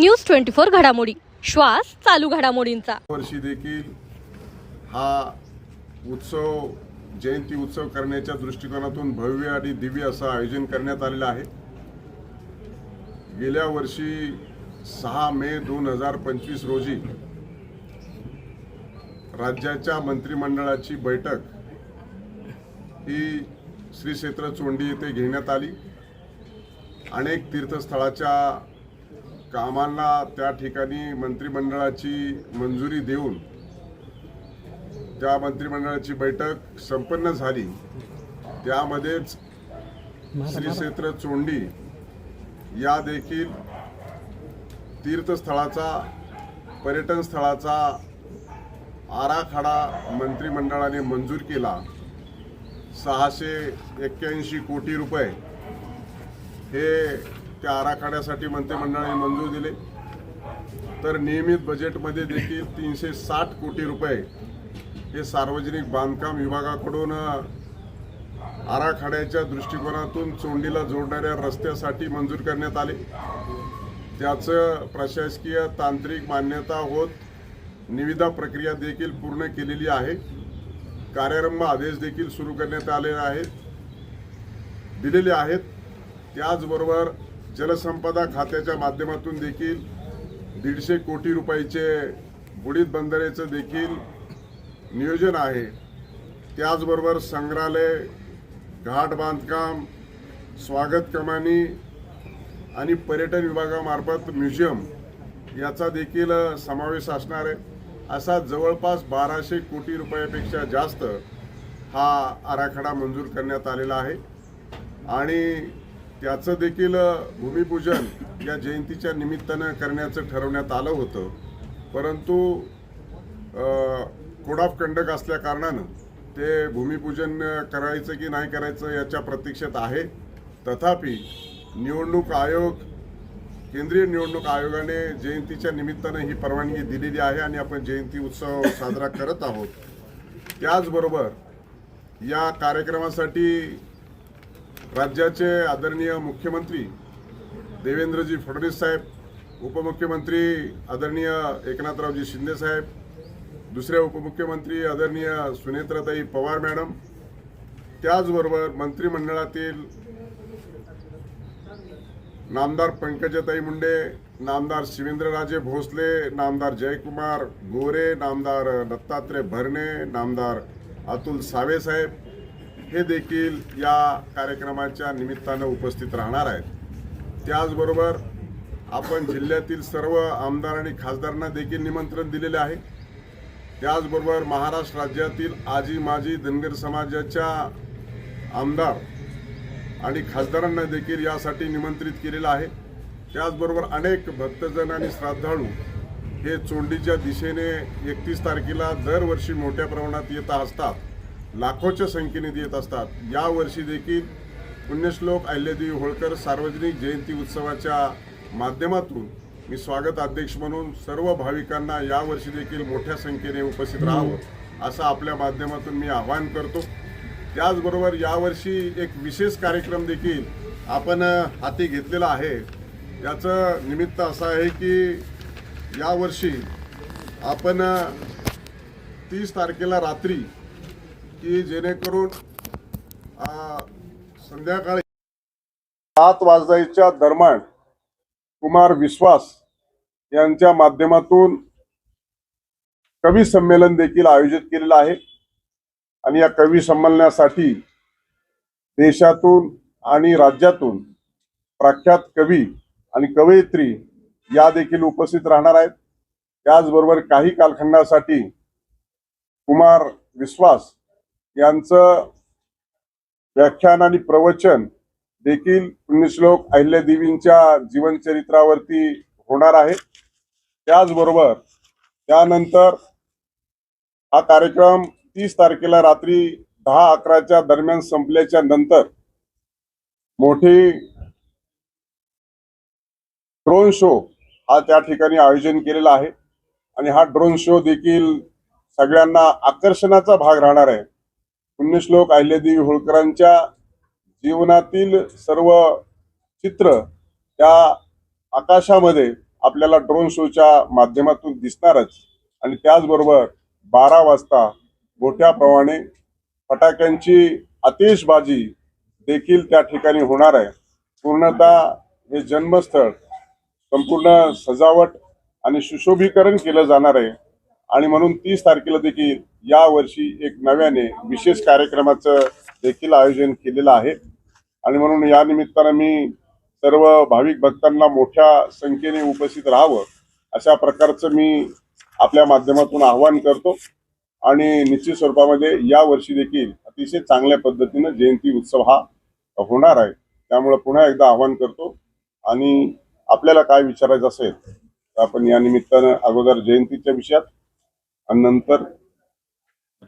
News 24 घडामोडी, श्वास चालू घडामोडींचा। वर्षी देखील हा उत्सव जयंती उत्सव करण्याच्या दृष्टिकोनातून भव्य आणि दिव्य असं आयोजन करण्यात आलेलं आहे। गेल्या वर्षी 6 मे 2025 रोजी राज्याच्या मंत्रिमंडळाची बैठक ही श्री क्षेत्र चोंडी येथे घेण्यात आली। अनेक तीर्थस्थळाच्या कामांना त्या ठिकाणी मंत्रिमंडळाची मंजुरी देऊन त्या मंत्रिमंडळाची बैठक संपन्न झाली। त्यामध्येच श्री क्षेत्र चोंडी या देखील तीर्थस्थळाचा पर्यटन स्थळाचा आराखडा मंत्रिमंडळाने मंजूर केला। 681 कोटी रुपये हे त्या आराखड्यासाठी मंत्रिमंडळाने मंजूर दिले। तर नियमित बजेटमध्ये देखील 360 कोटी रुपये हे सार्वजनिक बांधकाम विभागाकडून आराखड्याच्या दृष्टिकोनातून चोंडीला जोडणाऱ्या रस्त्यासाठी मंजूर करण्यात आले। त्याचं प्रशासकीय तांत्रिक मान्यता होत निविदा प्रक्रिया देखील पूर्ण केलेली आहे। कार्यारंभ आदेश देखील सुरू करण्यात दिलेले आहेत। त्याचबरोबर जलसंपदा खात्याच्या माध्यमातून देखील 150 कोटी रुपयाचे बुडीत बंदरेचं देखील नियोजन आहे। त्याचबरोबर संग्रहालय, घाट बांधकाम, स्वागत कमानी आणि पर्यटन विभागामार्फत म्युझियम याचा देखील समावेश असणार आहे। असा जवळपास 1200 कोटी रुपयापेक्षा जास्त हा आराखडा मंजूर करण्यात आलेला आहे आणि त्याचं देखील भूमिपूजन या जयंतीच्या निमित्तानं करण्याचं ठरवण्यात आलं होतं। परंतु कोड ऑफ कंडक्ट असल्या कारणानं ते भूमिपूजन करायचं की नाही करायचं याच्या प्रतीक्षेत आहे। तथापि निवडणूक आयोग, केंद्रीय निवडणूक आयोगाने जयंतीच्या निमित्तानं ही परवानगी दिलेली आहे आणि आपण जयंती उत्सव साजरा करत आहोत। त्याचबरोबर या कार्यक्रमासाठी राज्याचे आदरणीय मुख्यमंत्री देवेंद्रजी फडणवीस साहेब, उपमुख्यमंत्री आदरणीय एकनाथरावजी शिंदे साहेब, दुसरे उपमुख्यमंत्री आदरणीय सुनेत्राताई पवार मॅडम, त्याचबरोबर मंत्रिमंडळातील नामदार पंकजाताई मुंडे, नामदार शिवेंद्रराजे भोसले, नामदार जयकुमार गोरे, नामदार दत्तात्रय भरणे, नामदार अतुल सावे साहेब हे देखील या कार्यक्रमाच्या निमित्तानं उपस्थित राहणार आहेत। त्याचबरोबर आपण जिल्ह्यातील सर्व आमदार आणि खासदारांना देखील निमंत्रण दिलेले आहे। त्याचबरोबर महाराष्ट्र राज्यातील आजी माजी धनगर समाजाच्या आमदार आणि खासदारांना देखील यासाठी निमंत्रित केलेलं आहे। त्याचबरोबर अनेक भक्तजन आणि श्रद्धाळू हे चोंडीच्या दिशेने 31 तारखेला दरवर्षी मोठ्या प्रमाणात येत असतात, लाखोच्या संख्येने येत असतात। यावर्षी देखील पुण्यश्लोक अहिल्यादेवी होळकर सार्वजनिक जयंती उत्सवाच्या माध्यमातून मी स्वागत अध्यक्ष म्हणून सर्व भाविकांना यावर्षी देखील मोठ्या संख्येने उपस्थित राहावं असं आपल्या माध्यमातून मी आवाहन करतो। त्याचबरोबर यावर्षी एक विशेष कार्यक्रम देखील आपण हाती घेतलेला आहे। याचं निमित्त असं आहे की यावर्षी आपण 30 तारखेला रात्री की जेणेकरून संध्याकाळी 7 वाजताच्या दरम्यान कुमार विश्वास यांच्या माध्यमातून कवी संमेलन देखील आयोजित केलेलं आहे आणि या कवी संमेलनासाठी देशातून आणि राज्यातून प्रख्यात कवी आणि कवयित्री या देखील उपस्थित राहणार आहेत। त्याचबरोबर काही कालखंडासाठी कुमार विश्वास यांचं व्याख्यान आणि प्रवचन देखील पुण्यश्लोक अहिल्यादेवींच्या जीवनचरित्रावरती होणार आहे। त्याचबरोबर त्यानंतर हा कार्यक्रम 30 तारखेला रात्री 10-11च्या दरम्यान संपल्याच्या नंतर मोठी ड्रोन शो हा त्या ठिकाणी आयोजन केलेला आहे आणि हा ड्रोन शो देखील सगळ्यांना आकर्षणाचा भाग राहणार आहे। पुण्यश्लोक अहिल्यादेवी होळकरांच्या जीवनातील सर्व चित्र त्या आकाशामध्ये आपल्याला ड्रोन शोच्या माध्यमातून दिसणारच. आणि त्याचबरोबर 12 वाजता मोठ्या प्रमाणे फटाक्यांची आतिषबाजी देखील त्या ठिकाणी होणार आहे. पूर्णतः हे जन्मस्थळ संपूर्ण सजावट आणि सुशोभीकरण केलं जाणार आहे. आणि म्हणून 30 तारखेला देखील यावर्षी एक नव्याने विशेष कार्यक्रमाचं देखील आयोजन केलेलं आहे. आणि म्हणून या निमित्तानं मी सर्व भाविक भक्तांना मोठ्या संख्येने उपस्थित राहावं अशा प्रकारचं मी आपल्या माध्यमातून आवाहन करतो. आणि निश्चित स्वरूपामध्ये या वर्षी देखील अतिशय चांगल्या पद्धतीनं जयंती उत्सव हा होणार आहे. त्यामुळे पुन्हा एकदा आवाहन करतो. आणि आपल्याला काय विचारायचं असेल तर आपण या निमित्तानं अगोदर जयंतीच्या विषयात आणि नंतर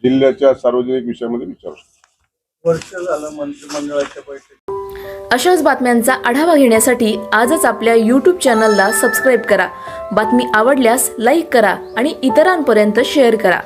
जिल्ह्याच्या सार्वजनिक विषयामध्ये विचारू. वर्ष झालं मंत्रिमंडळाच्या बैठकीत. अशाच बातम्यांचा आढावा घेण्यासाठी आजच आपल्या YouTube चॅनलला सबस्क्राईब करा. बातमी आवडल्यास लाईक करा आणि इतरांपर्यंत शेअर करा.